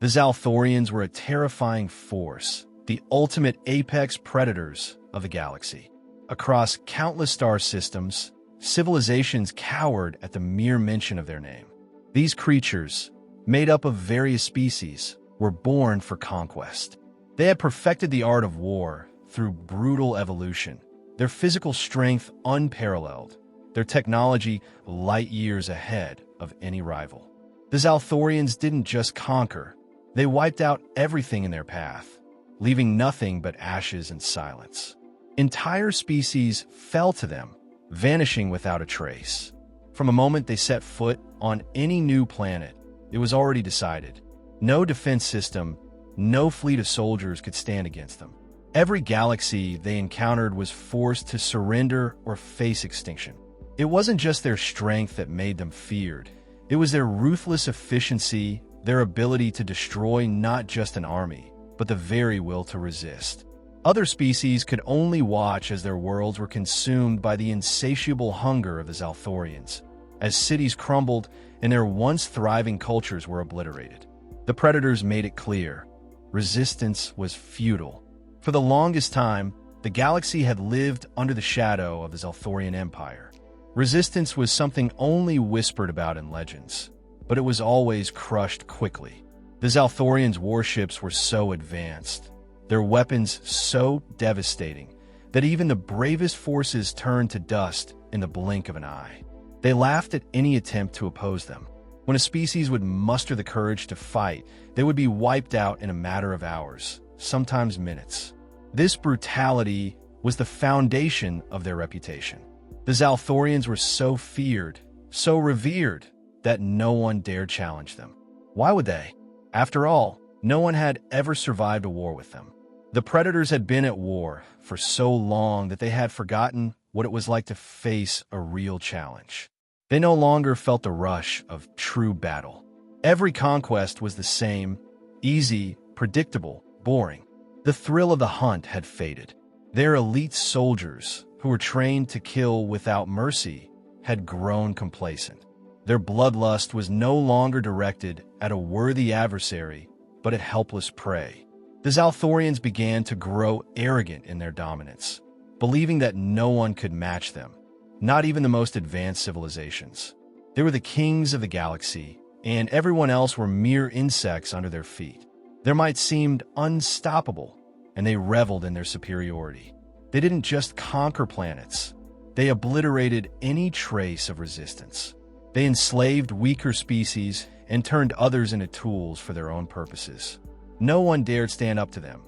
The Zalthorians were a terrifying force, the ultimate apex predators of the galaxy. Across countless star systems, civilizations cowered at the mere mention of their name. These creatures, made up of various species, were born for conquest. They had perfected the art of war through brutal evolution, their physical strength unparalleled, their technology light years ahead of any rival. The Zalthorians didn't just conquer, they wiped out everything in their path, leaving nothing but ashes and silence. Entire species fell to them, vanishing without a trace. From the moment they set foot on any new planet, it was already decided. No defense system, no fleet of soldiers could stand against them. Every galaxy they encountered was forced to surrender or face extinction. It wasn't just their strength that made them feared. It was their ruthless efficiency, their ability to destroy not just an army, but the very will to resist. Other species could only watch as their worlds were consumed by the insatiable hunger of the Zalthorians, as cities crumbled and their once thriving cultures were obliterated. The predators made it clear: resistance was futile. For the longest time, the galaxy had lived under the shadow of the Zalthorian Empire. Resistance was something only whispered about in legends, but it was always crushed quickly. The Zalthorians' warships were so advanced, their weapons so devastating, that even the bravest forces turned to dust in the blink of an eye. They laughed at any attempt to oppose them. When a species would muster the courage to fight, they would be wiped out in a matter of hours, sometimes minutes. This brutality was the foundation of their reputation. The Zalthorians were so feared, so revered, that no one dared challenge them. Why would they? After all, no one had ever survived a war with them. The predators had been at war for so long that they had forgotten what it was like to face a real challenge. They no longer felt the rush of true battle. Every conquest was the same: easy, predictable, boring. The thrill of the hunt had faded. Their elite soldiers, who were trained to kill without mercy, had grown complacent. Their bloodlust was no longer directed at a worthy adversary, but at helpless prey. The Zalthorians began to grow arrogant in their dominance, believing that no one could match them, not even the most advanced civilizations. They were the kings of the galaxy, and everyone else were mere insects under their feet. Their might seemed unstoppable, and they reveled in their superiority. They didn't just conquer planets, they obliterated any trace of resistance. They enslaved weaker species and turned others into tools for their own purposes. No one dared stand up to them,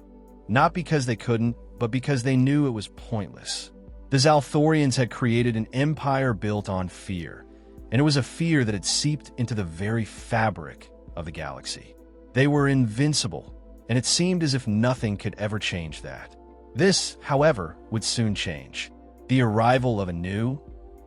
not because they couldn't, but because they knew it was pointless. The Zalthorians had created an empire built on fear, and it was a fear that had seeped into the very fabric of the galaxy. They were invincible, and it seemed as if nothing could ever change that. This, however, would soon change. The arrival of a new,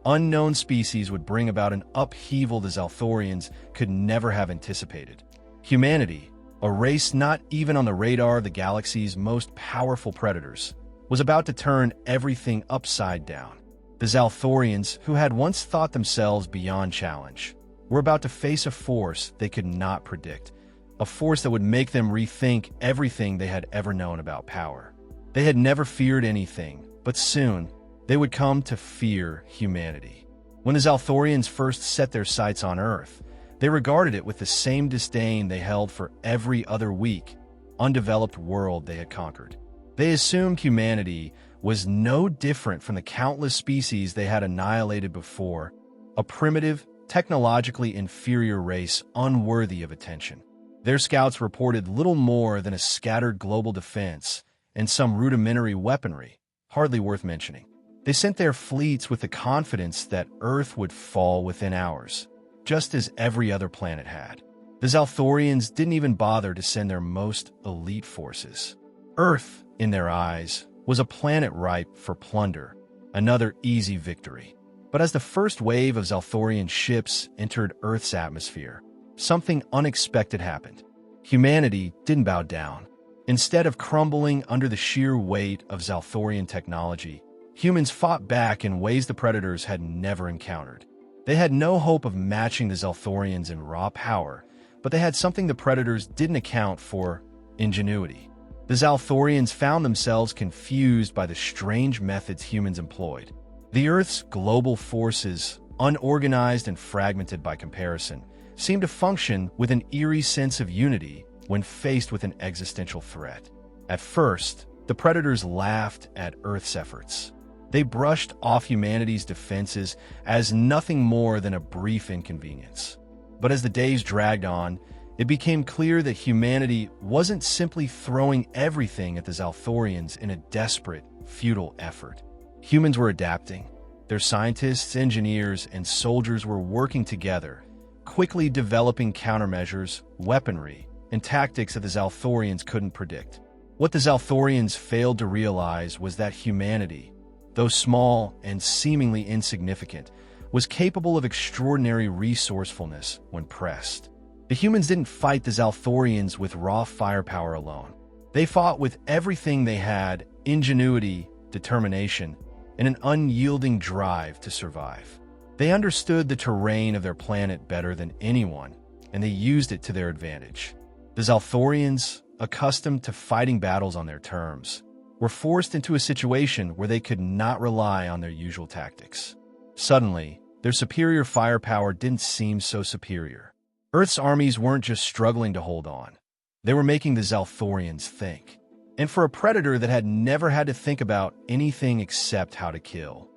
unknown species would bring about an upheaval the Zalthorians could never have anticipated. Humanity, a race not even on the radar of the galaxy's most powerful predators, was about to turn everything upside down. The Zalthorians, who had once thought themselves beyond challenge, were about to face a force they could not predict, a force that would make them rethink everything they had ever known about power. They had never feared anything, but soon they would come to fear humanity. When the Zalthorians first set their sights on Earth, they regarded it with the same disdain they held for every other weak, undeveloped world they had conquered. They assumed humanity was no different from the countless species they had annihilated before, a primitive, technologically inferior race unworthy of attention. Their scouts reported little more than a scattered global defense and some rudimentary weaponry, hardly worth mentioning. They sent their fleets with the confidence that Earth would fall within hours, just as every other planet had. The Zalthorians didn't even bother to send their most elite forces. Earth, in their eyes, was a planet ripe for plunder, another easy victory. But as the first wave of Zalthorian ships entered Earth's atmosphere, something unexpected happened. Humanity didn't bow down. Instead of crumbling under the sheer weight of Zalthorian technology, humans fought back in ways the predators had never encountered. They had no hope of matching the Zalthorians in raw power, But they had something the Predators didn't account for: ingenuity. The Zalthorians found themselves confused by the strange methods humans employed. The Earth's global forces, unorganized and fragmented by comparison, seemed to function with an eerie sense of unity when faced with an existential threat. At first, the Predators laughed at Earth's efforts. They brushed off humanity's defenses as nothing more than a brief inconvenience. But as the days dragged on, it became clear that humanity wasn't simply throwing everything at the Zalthorians in a desperate, futile effort. Humans were adapting. Their scientists, engineers, and soldiers were working together, quickly developing countermeasures, weaponry, and tactics that the Zalthorians couldn't predict. What the Zalthorians failed to realize was that humanity, though small and seemingly insignificant, was capable of extraordinary resourcefulness when pressed. The humans didn't fight the Zalthorians with raw firepower alone. They fought with everything they had: ingenuity, determination, and an unyielding drive to survive. They understood the terrain of their planet better than anyone, and they used it to their advantage. The Zalthorians, accustomed to fighting battles on their terms, were forced into a situation where they could not rely on their usual tactics. Suddenly, their superior firepower didn't seem so superior. Earth's armies weren't just struggling to hold on. They were making the Zalthorians think. And for a predator that had never had to think about anything except how to kill,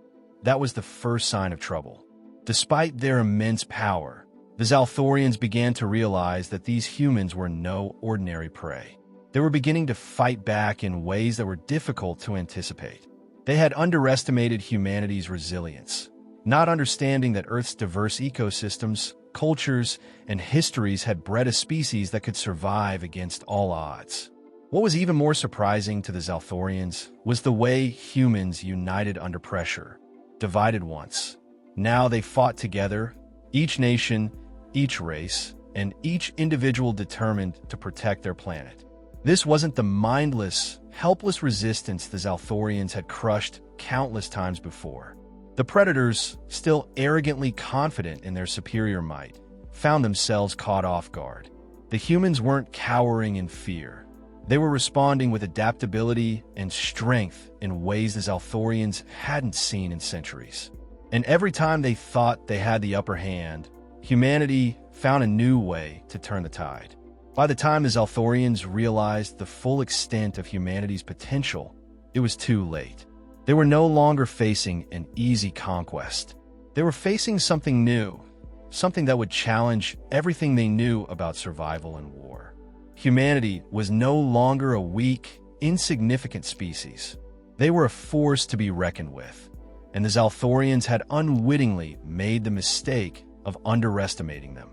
that was the first sign of trouble. Despite their immense power, the Zalthorians began to realize that these humans were no ordinary prey. They were beginning to fight back in ways that were difficult to anticipate. They had underestimated humanity's resilience, not understanding that Earth's diverse ecosystems, cultures, and histories had bred a species that could survive against all odds. What was even more surprising to the Zalthorians was the way humans united under pressure. Divided once, now they fought together, each nation, each race, and each individual determined to protect their planet. This wasn't the mindless, helpless resistance the Zalthorians had crushed countless times before. The Predators, still arrogantly confident in their superior might, found themselves caught off guard. The humans weren't cowering in fear. They were responding with adaptability and strength in ways the Zalthorians hadn't seen in centuries. And every time they thought they had the upper hand, humanity found a new way to turn the tide. By the time the Zalthorians realized the full extent of humanity's potential, it was too late. They were no longer facing an easy conquest. They were facing something new, something that would challenge everything they knew about survival and war. Humanity was no longer a weak, insignificant species. They were a force to be reckoned with, and the Zalthorians had unwittingly made the mistake of underestimating them.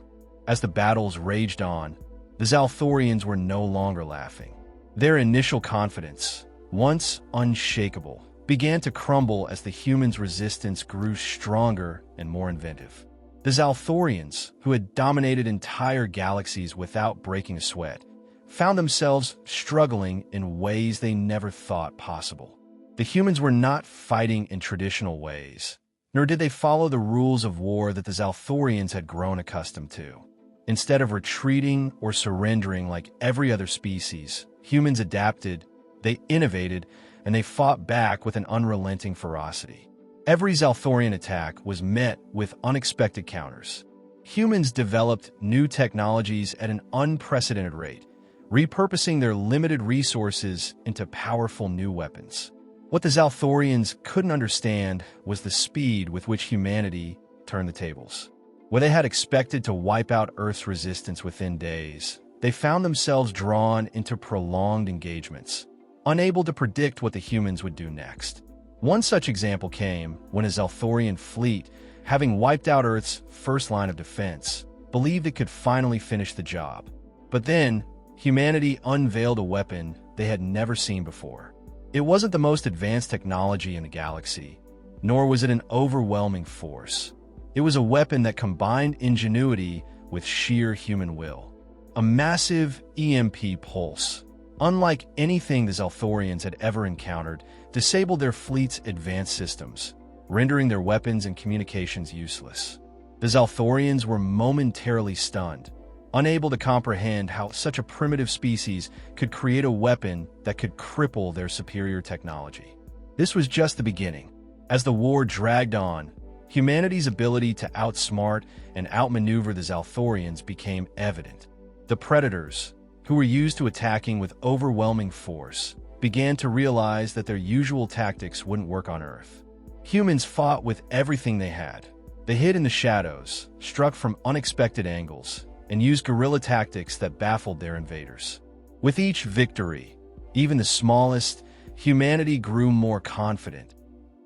As the battles raged on, the Zalthorians were no longer laughing. Their initial confidence, once unshakable, began to crumble as the humans' resistance grew stronger and more inventive. The Zalthorians, who had dominated entire galaxies without breaking a sweat, found themselves struggling in ways they never thought possible. The humans were not fighting in traditional ways, nor did they follow the rules of war that the Zalthorians had grown accustomed to. Instead of retreating or surrendering like every other species, humans adapted, they innovated, and they fought back with an unrelenting ferocity. Every Zalthorian attack was met with unexpected counters. Humans developed new technologies at an unprecedented rate, repurposing their limited resources into powerful new weapons. What the Zalthorians couldn't understand was the speed with which humanity turned the tables. Where they had expected to wipe out Earth's resistance within days, they found themselves drawn into prolonged engagements, unable to predict what the humans would do next. One such example came when a Zalthorian fleet, having wiped out Earth's first line of defense, believed it could finally finish the job. But then, humanity unveiled a weapon they had never seen before. It wasn't the most advanced technology in the galaxy, nor was it an overwhelming force. It was a weapon that combined ingenuity with sheer human will. A massive EMP pulse, unlike anything the Zalthorians had ever encountered, disabled their fleet's advanced systems, rendering their weapons and communications useless. The Zalthorians were momentarily stunned, unable to comprehend how such a primitive species could create a weapon that could cripple their superior technology. This was just the beginning. As the war dragged on, humanity's ability to outsmart and outmaneuver the Zalthorians became evident. The predators, who were used to attacking with overwhelming force, began to realize that their usual tactics wouldn't work on Earth. Humans fought with everything they had. They hid in the shadows, struck from unexpected angles, and used guerrilla tactics that baffled their invaders. With each victory, even the smallest, humanity grew more confident,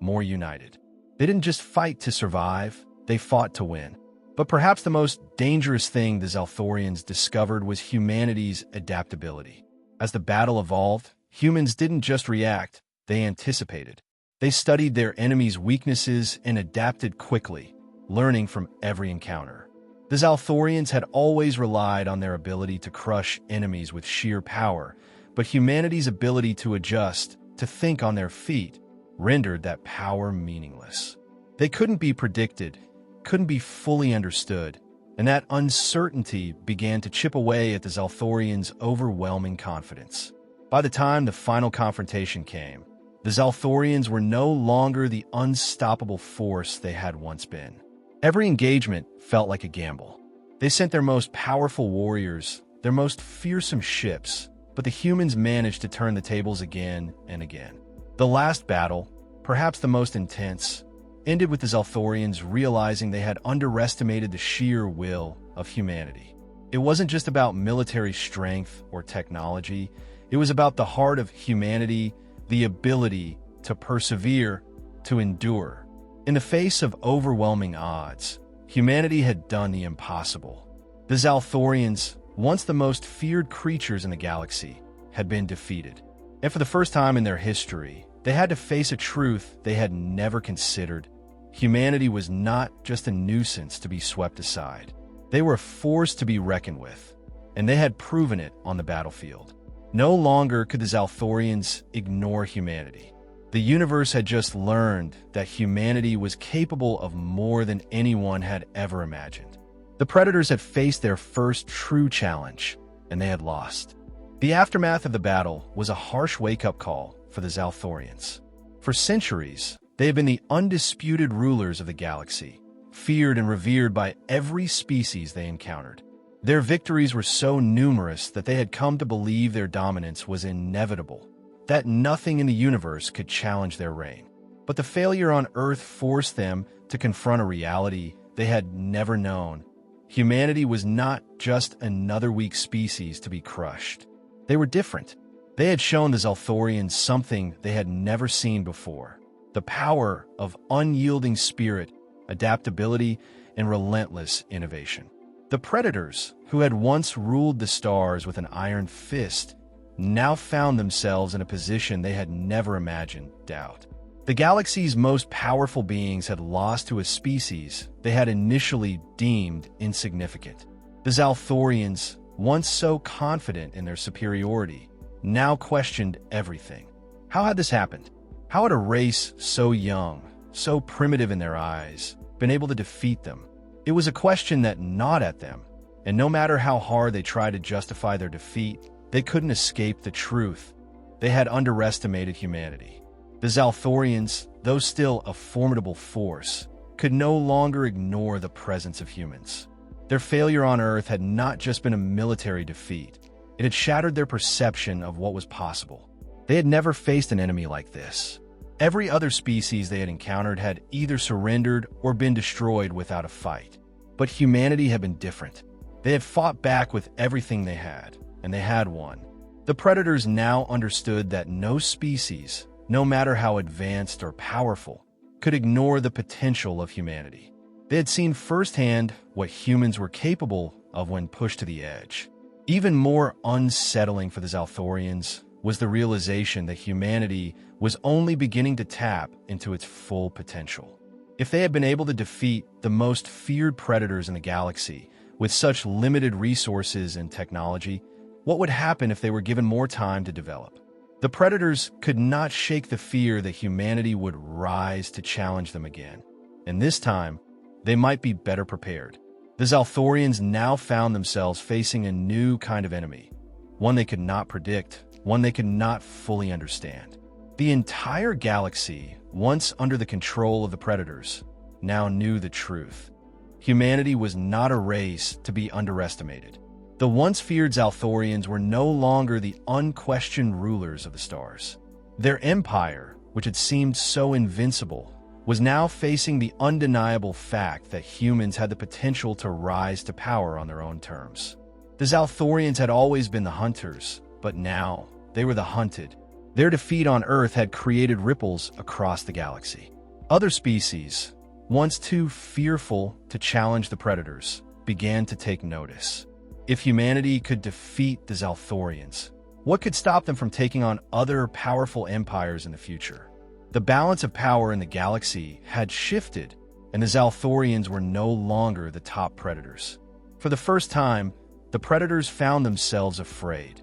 more united. They didn't just fight to survive, they fought to win. But perhaps the most dangerous thing the Zalthorians discovered was humanity's adaptability. As the battle evolved, humans didn't just react, they anticipated. They studied their enemies' weaknesses and adapted quickly, learning from every encounter. The Zalthorians had always relied on their ability to crush enemies with sheer power, but humanity's ability to adjust, to think on their feet, rendered that power meaningless. They couldn't be predicted, couldn't be fully understood, and that uncertainty began to chip away at the Zalthorians' overwhelming confidence. By the time the final confrontation came, the Zalthorians were no longer the unstoppable force they had once been. Every engagement felt like a gamble. They sent their most powerful warriors, their most fearsome ships, but the humans managed to turn the tables again and again. The last battle, perhaps the most intense, ended with the Zalthorians realizing they had underestimated the sheer will of humanity. It wasn't just about military strength or technology, it was about the heart of humanity, the ability to persevere, to endure. In the face of overwhelming odds, humanity had done the impossible. The Zalthorians, once the most feared creatures in the galaxy, had been defeated. And for the first time in their history, they had to face a truth they had never considered. Humanity was not just a nuisance to be swept aside. They were a force to be reckoned with, and they had proven it on the battlefield. No longer could the Zalthorians ignore humanity. The universe had just learned that humanity was capable of more than anyone had ever imagined. The Predators had faced their first true challenge, and they had lost. The aftermath of the battle was a harsh wake-up call for the Zalthorians. For centuries, they had been the undisputed rulers of the galaxy, feared and revered by every species they encountered. Their victories were so numerous that they had come to believe their dominance was inevitable, that nothing in the universe could challenge their reign. But the failure on Earth forced them to confront a reality they had never known. Humanity was not just another weak species to be crushed. They were different. They had shown the Zalthorians something they had never seen before: the power of unyielding spirit, adaptability, and relentless innovation. The Predators, who had once ruled the stars with an iron fist, now found themselves in a position they had never imagined. Doubt. The galaxy's most powerful beings had lost to a species they had initially deemed insignificant. The Zalthorians, once so confident in their superiority, now questioned everything. How had this happened? How had a race so young, so primitive in their eyes, been able to defeat them? It was a question that gnawed at them, and no matter how hard they tried to justify their defeat, they couldn't escape the truth. They had underestimated humanity. The Zalthorians, though still a formidable force, could no longer ignore the presence of humans. Their failure on Earth had not just been a military defeat. It had shattered their perception of what was possible. They had never faced an enemy like this. Every other species they had encountered had either surrendered or been destroyed without a fight. But humanity had been different. They had fought back with everything they had, and they had won. The Predators now understood that no species, no matter how advanced or powerful, could ignore the potential of humanity. They had seen firsthand what humans were capable of when pushed to the edge. Even more unsettling for the Zalthorians was the realization that humanity was only beginning to tap into its full potential. If they had been able to defeat the most feared predators in the galaxy with such limited resources and technology, what would happen if they were given more time to develop? The Predators could not shake the fear that humanity would rise to challenge them again. And this time, they might be better prepared. The Zalthorians now found themselves facing a new kind of enemy, one they could not predict, one they could not fully understand. The entire galaxy, once under the control of the Predators, now knew the truth. Humanity was not a race to be underestimated. The once feared Zalthorians were no longer the unquestioned rulers of the stars. Their empire, which had seemed so invincible, was now facing the undeniable fact that humans had the potential to rise to power on their own terms. The Zalthorians had always been the hunters, but now they were the hunted. Their defeat on Earth had created ripples across the galaxy. Other species, once too fearful to challenge the Predators, began to take notice. If humanity could defeat the Zalthorians, what could stop them from taking on other powerful empires in the future? The balance of power in the galaxy had shifted, and the Zalthorians were no longer the top predators. For the first time, the Predators found themselves afraid,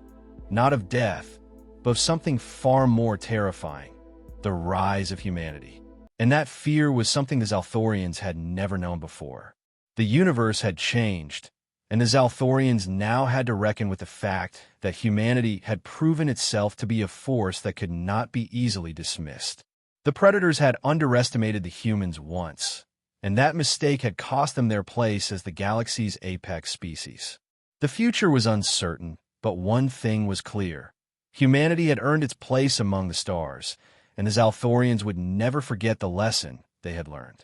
not of death, but of something far more terrifying: the rise of humanity. And that fear was something the Zalthorians had never known before. The universe had changed, and the Zalthorians now had to reckon with the fact that humanity had proven itself to be a force that could not be easily dismissed. The Predators had underestimated the humans once, and that mistake had cost them their place as the galaxy's apex species. The future was uncertain, but one thing was clear: humanity had earned its place among the stars, and the Zalthorians would never forget the lesson they had learned.